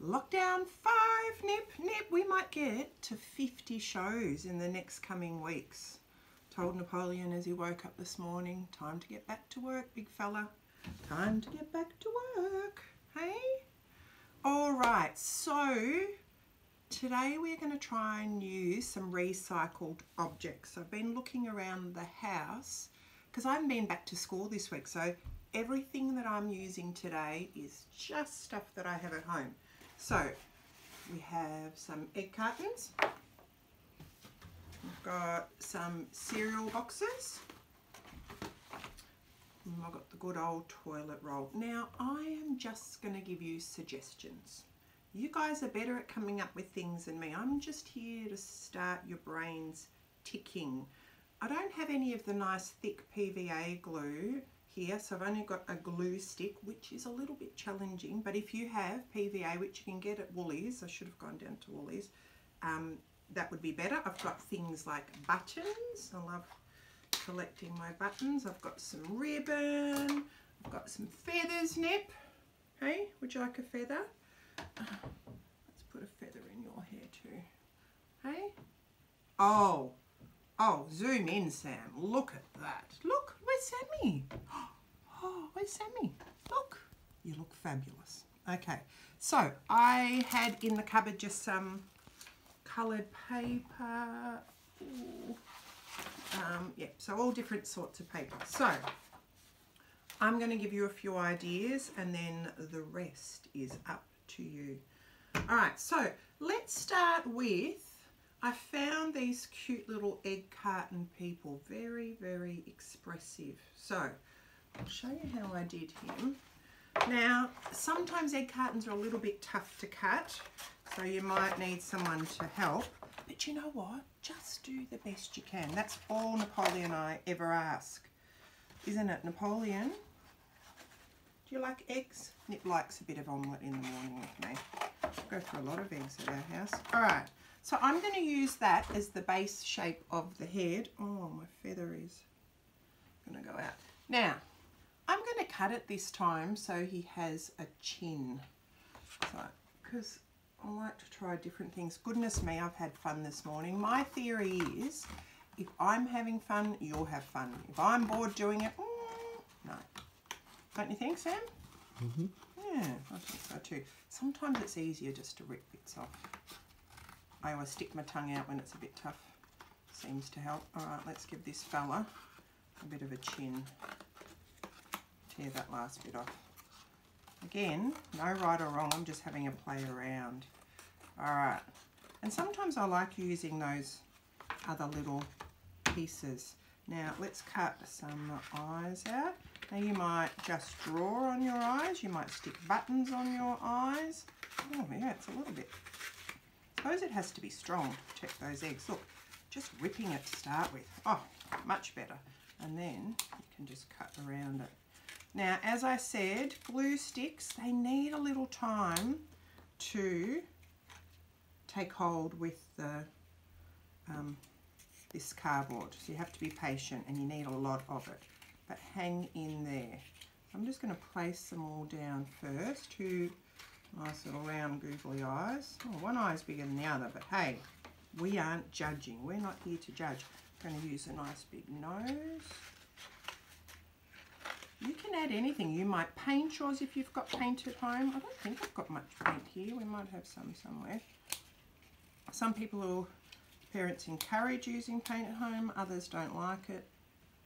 Lockdown 5, Nip. We might get to 50 shows in the next coming weeks. Told Napoleon as he woke up this morning, time to get back to work, big fella. Time to get back to work, hey? All right, so today we're going to try and use some recycled objects. I've been looking around the house because I haven't been back to school this week, so everything that I'm using today is just stuff that I have at home. So we have some egg cartons, we've got some cereal boxes, and I've got the good old toilet roll. Now I am just going to give you suggestions. You guys are better at coming up with things than me. I'm just here to start your brains ticking. I don't have any of the nice thick PVA glue here, so I've only got a glue stick, which is a little bit challenging, but if you have PVA, which you can get at Woolies, I should have gone down to Woolies, that would be better. I've got things like buttons. I love collecting my buttons. I've got some ribbon, I've got some feathers, Nip. Hey, would you like a feather? Let's put a feather in your hair too. Hey? Oh, zoom in, Sam. Look at that. Look, where's Sammy? Oh, where's Sammy? Look, you look fabulous. Okay, so I had in the cupboard just some coloured paper. Yeah, so all different sorts of paper. So I'm going to give you a few ideas and then the rest is up to you. All right, so let's start with, I found these cute little egg carton people, very, very expressive. So I'll show you how I did him. Now, sometimes egg cartons are a little bit tough to cut, so you might need someone to help. But you know what? Just do the best you can. That's all Napoleon and I ever ask. Isn't it, Napoleon? Do you like eggs? Nip likes a bit of omelette in the morning with me. Go for a lot of eggs at our house. All right. So I'm going to use that as the base shape of the head. Oh, my feather is going to go out. Now, I'm going to cut it this time so he has a chin. So, because I like to try different things. Goodness me, I've had fun this morning. My theory is, if I'm having fun, you'll have fun. If I'm bored doing it, no. Don't you think, Sam? Mm-hmm. Yeah, I think so too. Sometimes it's easier just to rip bits off. I always stick my tongue out when it's a bit tough. Seems to help. All right, let's give this fella a bit of a chin. Tear that last bit off. Again, no right or wrong, I'm just having a play around. All right, and sometimes I like using those other little pieces. Now, let's cut some eyes out. Now, you might just draw on your eyes. You might stick buttons on your eyes. Oh, yeah, it's a little bit. I suppose it has to be strong to protect those eggs. Look, just ripping it to start with. Oh, much better. And then you can just cut around it. Now, as I said, glue sticks, they need a little time to take hold with the this cardboard. So you have to be patient and you need a lot of it. But hang in there. I'm just going to place them all down first. Two nice little round googly eyes. Oh, one eye is bigger than the other, but hey, we aren't judging. We're not here to judge. I'm going to use a nice big nose. You can add anything. You might paint yours if you've got paint at home. I don't think I've got much paint here. We might have some somewhere. Some people, parents encourage using paint at home. Others don't like it.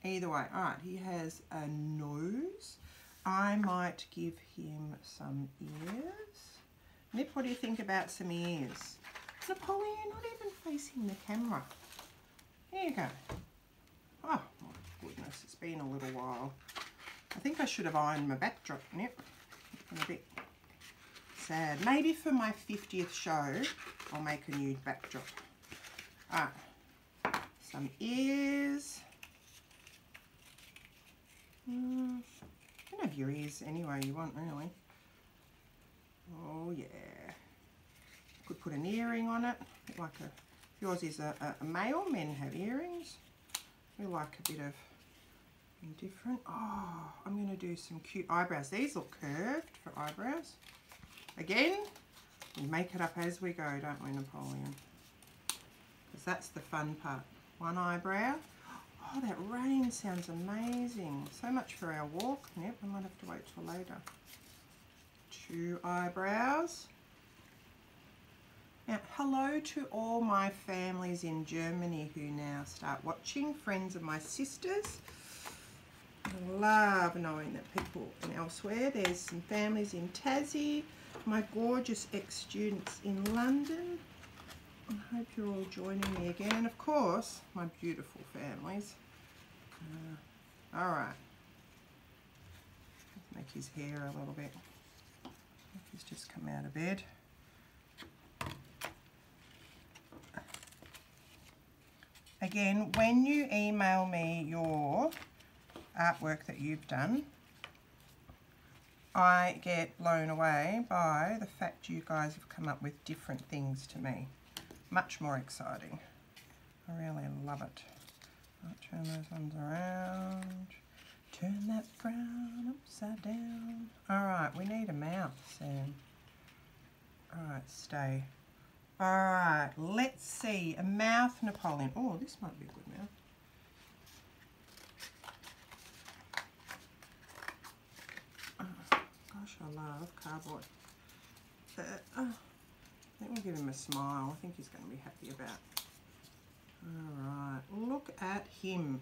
Either way. All right, he has a nose. I might give him some ears. Nip, what do you think about some ears? Napoleon, not even facing the camera. There you go. Oh, my goodness, it's been a little while. I think I should have ironed my backdrop, Nip. It's been a bit sad. Maybe for my 50th show, I'll make a new backdrop. All right, some ears. You can have your ears any way you want, really. Oh, yeah. Could put an earring on it. Like a, if yours is a male, men have earrings. We like a bit of different. Oh, I'm going to do some cute eyebrows. These look curved for eyebrows. Again, We make it up as we go, don't we, Napoleon? Because that's the fun part. One eyebrow. Oh, that rain sounds amazing. So much for our walk. Yep, I might have to wait till later. 2 eyebrows. Now, hello to all my families in Germany who now start watching, friends of my sisters. I love knowing that people in elsewhere. There's some families in Tassie, my gorgeous ex-students in London. I hope you're all joining me again. And of course, my beautiful families. All right. Let's make his hair a little bit. He's just come out of bed. Again, when you email me your artwork that you've done, I get blown away by the fact you guys have come up with different things to me. Much more exciting. I really love it. I'll turn those ones around. Turn that frown upside down. Alright, we need a mouth, Sam. Alright, stay. Alright, let's see. A mouth, Napoleon. Oh, this might be a good mouth. Oh, gosh, I love cardboard. I think we'll give him a smile. I think he's going to be happy about. Alright, look at him.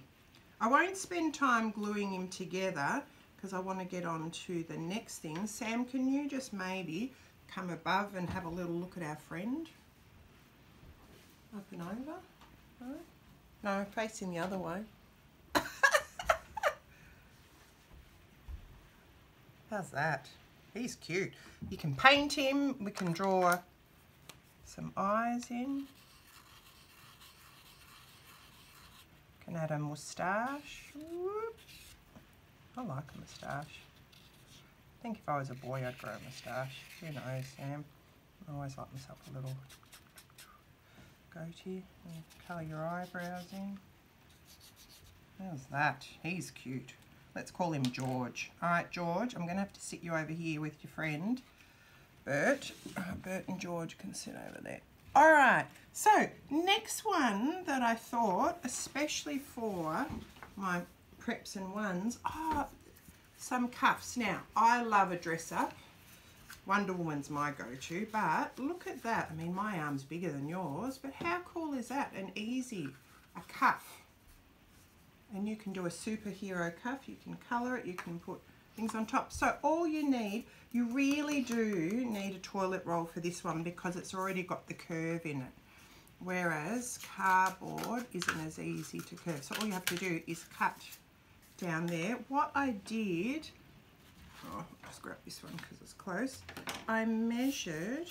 I won't spend time gluing him together because I want to get on to the next thing. Sam, can you just maybe come above and have a little look at our friend? Up and over. Right. No, facing the other way. How's that? He's cute. You can paint him. We can draw some eyes in. Can add a moustache. Whoop. I like a moustache. I think if I was a boy, I'd grow a moustache. Who knows, Sam? I always like myself a little goatee. And colour your eyebrows in. How's that? He's cute. Let's call him George. All right, George, I'm going to have to sit you over here with your friend, Bert. Bert and George can sit over there. All right, so next one that I thought, especially for my preps and ones, some cuffs. Now, I love a dress up. Wonder Woman's my go-to, but look at that. I mean, my arm's bigger than yours, but how cool is that? And easy, a cuff. And you can do a superhero cuff, you can colour it, you can put things on top. So all you need, you really do need a toilet roll for this one because it's already got the curve in it. Whereas cardboard isn't as easy to curve. So all you have to do is cut down there. What I did, I'll just grab this one because it's close. I measured,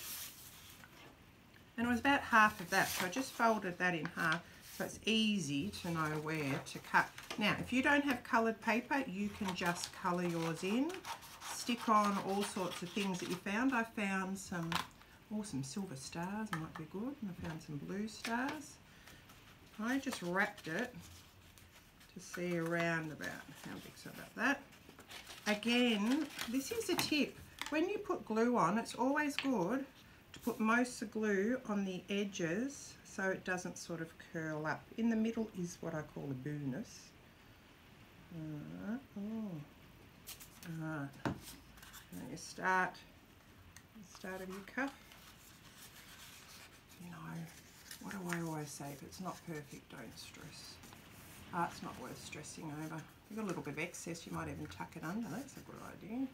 and it was about half of that. So I just folded that in half. So it's easy to know where to cut. Now, if you don't have coloured paper, you can just colour yours in. Stick on all sorts of things that you found. I found some silver stars, might be good. And I found some blue stars. I just wrapped it to see around about how big's about that. Again, this is a tip. When you put glue on, it's always good to put most of the glue on the edges so it doesn't sort of curl up. In the middle is what I call a bonus. Alright. Now you start of your cuff. You know, what do I always say? If it's not perfect, don't stress. It's not worth stressing over. If you've got a little bit of excess, you might even tuck it under. That's a good idea.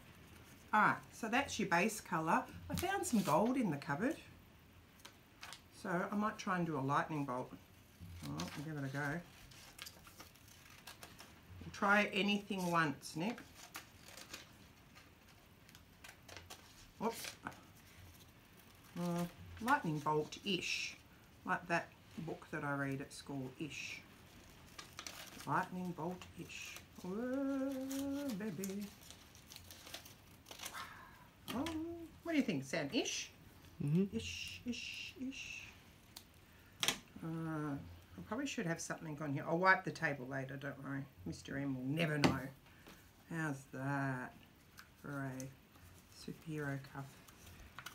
Alright, so that's your base colour. I found some gold in the cupboard. So I might try and do a lightning bolt. I'll give it a go. We'll try anything once, Nick. Whoops. Lightning bolt-ish. Like that book that I read at school-ish. Lightning bolt-ish. Whoa, baby. Oh, what do you think, Sam? Ish? Ish, ish, ish. I probably should have something on here. I'll wipe the table later, don't worry. Mr. M will never know. How's that for a superhero cuff?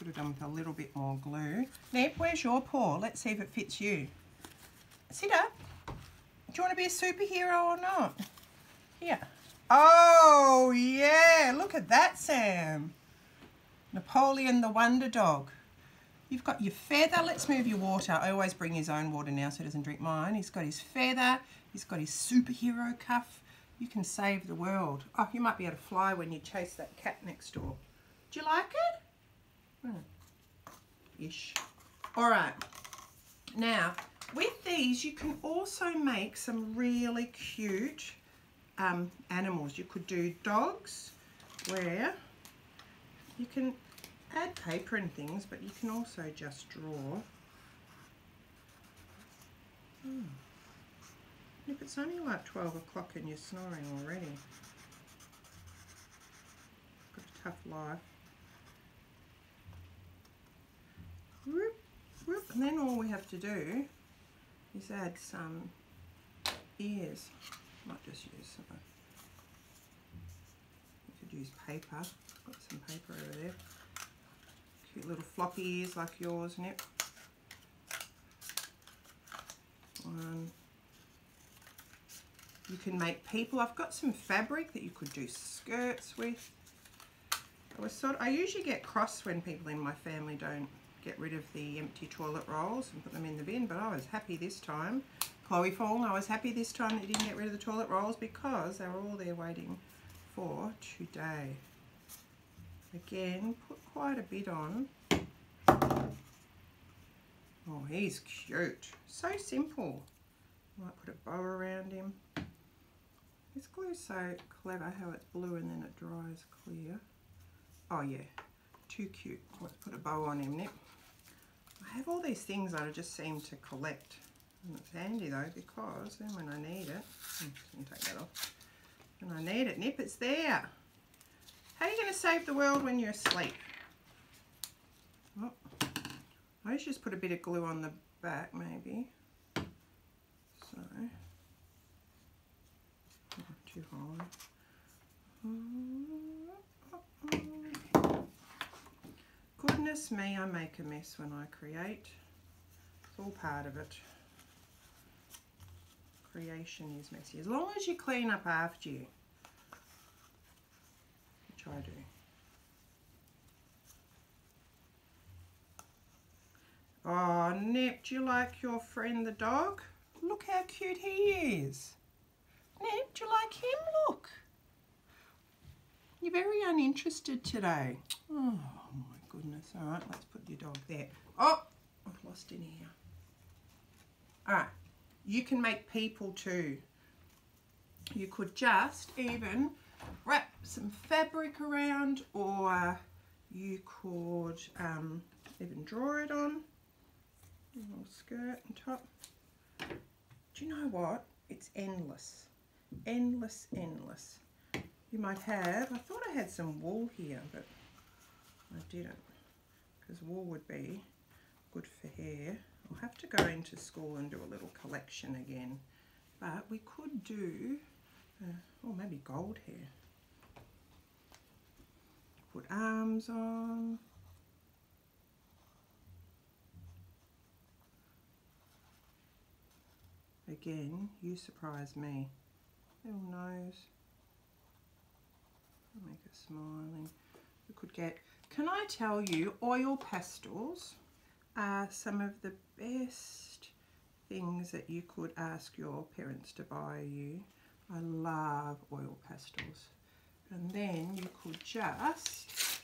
Could have done with a little bit more glue. Nip, where's your paw? Let's see if it fits you. Sit up. Do you want to be a superhero or not? Here. Oh, yeah. Look at that, Sam. Napoleon the Wonder Dog. You've got your feather. Let's move your water. I always bring his own water now so he doesn't drink mine. He's got his feather. He's got his superhero cuff. You can save the world. Oh, you might be able to fly when you chase that cat next door. Do you like it? Ish. All right. Now, with these, you can also make some really cute animals. You could do dogs where you can add paper and things, but you can also just draw. If it's only like 12 o'clock and you're snoring already. Got a tough life. Whoop, whoop. And then all we have to do is add some ears. Might just use some. You could use paper. Got some paper over there. Cute little floppy ears like yours, Nip. You can make people. I've got some fabric that you could do skirts with. I usually get cross when people in my family don't get rid of the empty toilet rolls and put them in the bin, but I was happy this time. Chloe Fong, I was happy this time that you didn't get rid of the toilet rolls because they were all there waiting for today. Again, put quite a bit on. Oh, he's cute. So simple. Might put a bow around him. This glue's so clever how it's blue and then it dries clear. Oh yeah, too cute. Let's put a bow on him, Nip. I have all these things that I just seem to collect. And it's handy though because then when I need it, I'm just going to take that off. When I need it, Nip, it's there. How are you going to save the world when you're asleep? Oh, I should just put a bit of glue on the back maybe. So, too high. Goodness me, I make a mess when I create. It's all part of it. Creation is messy. As long as you clean up after you, which I do. Oh, Nip, do you like your friend the dog? Look how cute he is. Nip, do you like him? Look. You're very uninterested today. Oh, my goodness. All right, let's put your dog there. Oh, I've lost in here. All right, you can make people too. You could just even wrap some fabric around, or you could even draw it on. A little skirt and top. Do you know what? It's endless. Endless, endless. You might have, I thought I had some wool here, but I didn't, because wool would be good for hair. I'll have to go into school and do a little collection again, but we could do, oh, maybe gold hair. Put arms on. Again, you surprise me. Little nose. Make it smiling. We could get, can I tell you, oil pastels are some of the best things that you could ask your parents to buy you. I love oil pastels. And then you could just,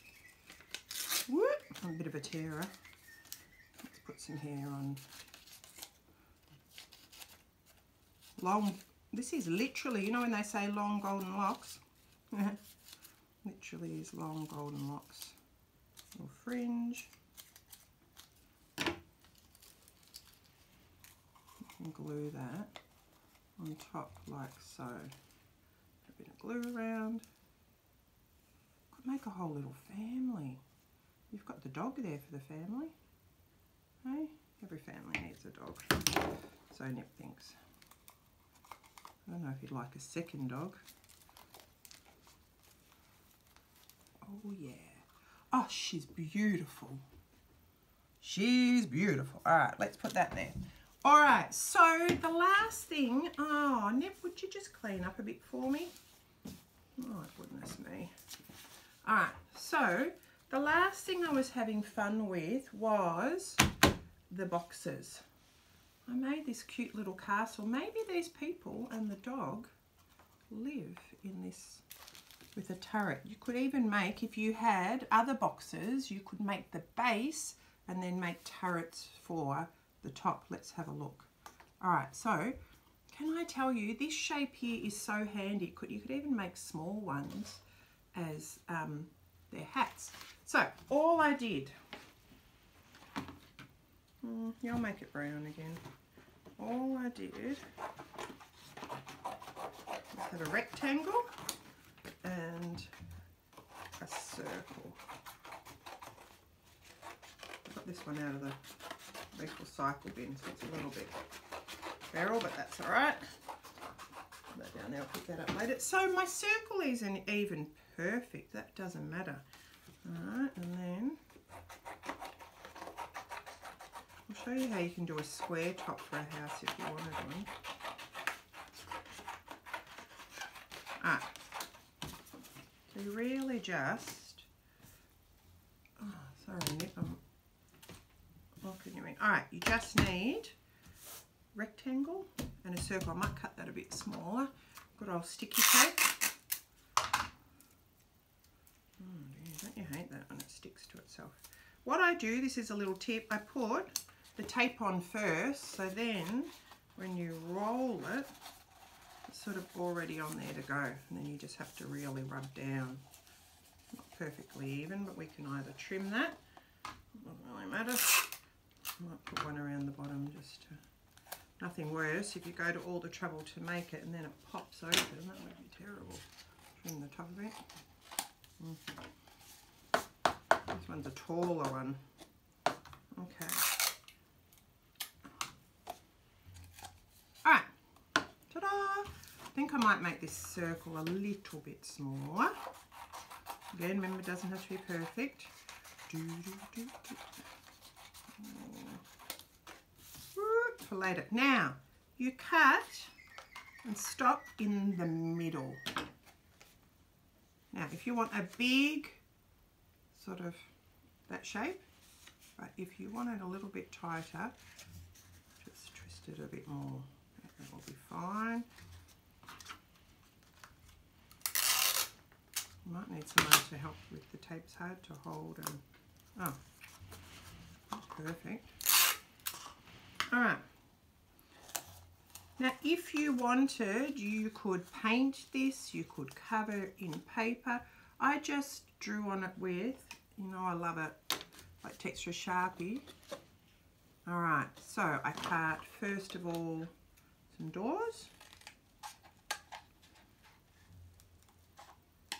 whoop, I'm a bit of a tearer. Let's put some hair on. Long, this is literally, you know when they say long golden locks? Literally is long golden locks. Little fringe. You can glue that on top like so. A bit of glue around. Could make a whole little family. You've got the dog there for the family. Hey? Every family needs a dog. So Nip thinks. I don't know if you'd like a second dog. Oh yeah. Oh, she's beautiful. She's beautiful. All right, let's put that there. All right, so the last thing, oh, Nip, would you just clean up a bit for me? Oh, goodness me. All right, so the last thing I was having fun with was the boxes. I made this cute little castle. Maybe these people and the dog live in this with a turret. You could even make, if you had other boxes, you could make the base and then make turrets for the top. Let's have a look. All right, so can I tell you, this shape here is so handy. You could even make small ones as their hats. So all I did, yeah, I'll make it brown again. All I did was have a rectangle and a circle. I got this one out of the recycle bin, so it's a little bit feral, but that's all right. Put that down there, I'll pick that up later. So my circle isn't even perfect, that doesn't matter. All right, and then I'll show you how you can do a square top for a house if you wanted one. Ah, so you really just, oh, sorry Nip, what can you mean? All right, you just need rectangle and a circle. I might cut that a bit smaller. Good old sticky tape. Oh dear, don't you hate that when it sticks to itself? What I do, this is a little tip, I put the tape on first, so then when you roll it, it's sort of already on there to go, and then you just have to really rub down. Not perfectly even, but we can either trim that, doesn't really matter. I might put one around the bottom just to, nothing worse if you go to all the trouble to make it and then it pops open, that would be terrible. Trim the top of it. This one's a taller one. Okay. Alright. Ta-da! I think I might make this circle a little bit smaller. Again, remember, it doesn't have to be perfect. For later. Now, you cut and stop in the middle. Now, if you want a big sort of that shape, but if you want it a little bit tighter, just twist it a bit more. That will be fine. You might need someone to help with the tape's hard to hold and, oh, that's perfect. All right. Now, if you wanted, you could paint this, you could cover it in paper. I just drew on it with, you know, I love it, like texture Sharpie. All right, so I cut, first of all, some doors.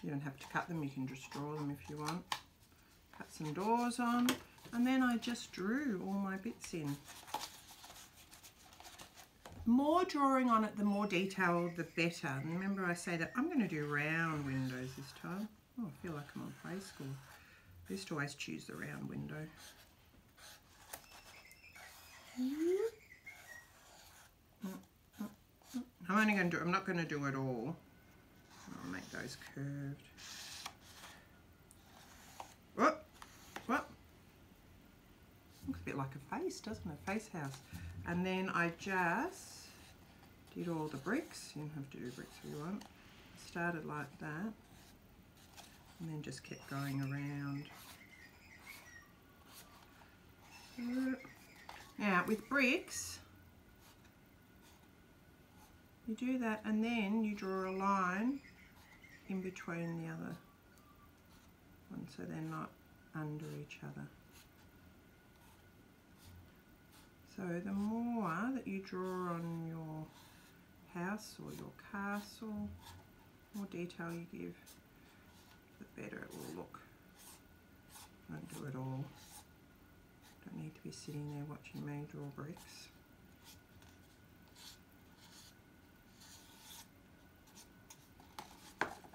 You don't have to cut them, you can just draw them if you want. Cut some doors on, and then I just drew all my bits in. More drawing on it, the more detail, the better. And remember I say that I'm going to do round windows this time. Oh, I feel like I'm on play school. I used to always choose the round window. I'm only going to do, I'm not going to do it all. I'll make those curved. Whoop, whoop. Looks a bit like a face, doesn't it? Face house. And then I just did all the bricks. You don't have to do bricks if you want. Started like that. And then just kept going around. Now with bricks, you do that and then you draw a line in between the other ones so they're not under each other. So the more that you draw on your house or your castle, more detail you give, the better it will look. Don't do it all. Don't need to be sitting there watching me draw bricks.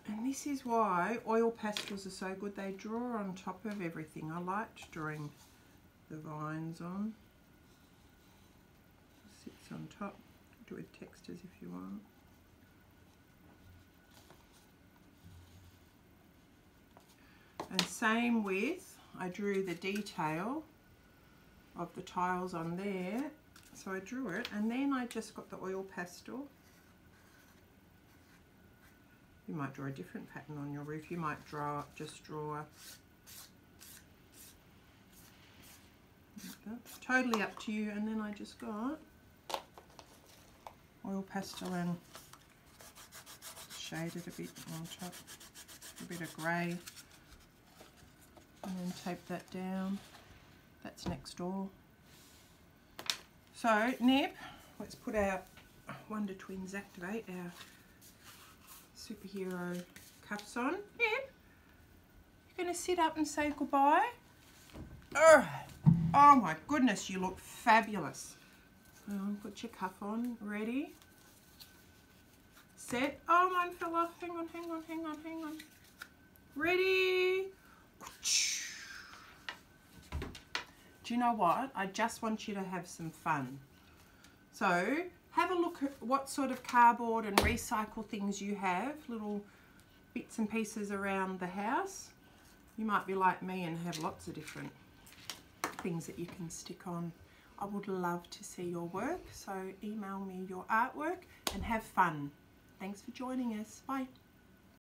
And And this is why oil pastels are so good. They draw on top of everything. I liked drawing the vines on. Sits on top. Do it with textures if you want. And same with, I drew the detail of the tiles on there. So I drew it, and then I just got the oil pastel. You might draw a different pattern on your roof. You might just draw like that. Totally up to you. And then I just got oil pastel and shaded a bit on top, a bit of grey, and then tape that down. That's next door. So Neb, let's put our Wonder Twins Activate, our superhero cuffs on. Neb, you're going to sit up and say goodbye? Oh my goodness, you look fabulous. Put your cuff on, ready, set. Oh, mine fell off. Hang on. Ready. Do you know what? I just want you to have some fun. So have a look at what sort of cardboard and recycle things you have, little bits and pieces around the house. You might be like me and have lots of different things that you can stick on. I would love to see your work, so email me your artwork and have fun. Thanks for joining us. Bye.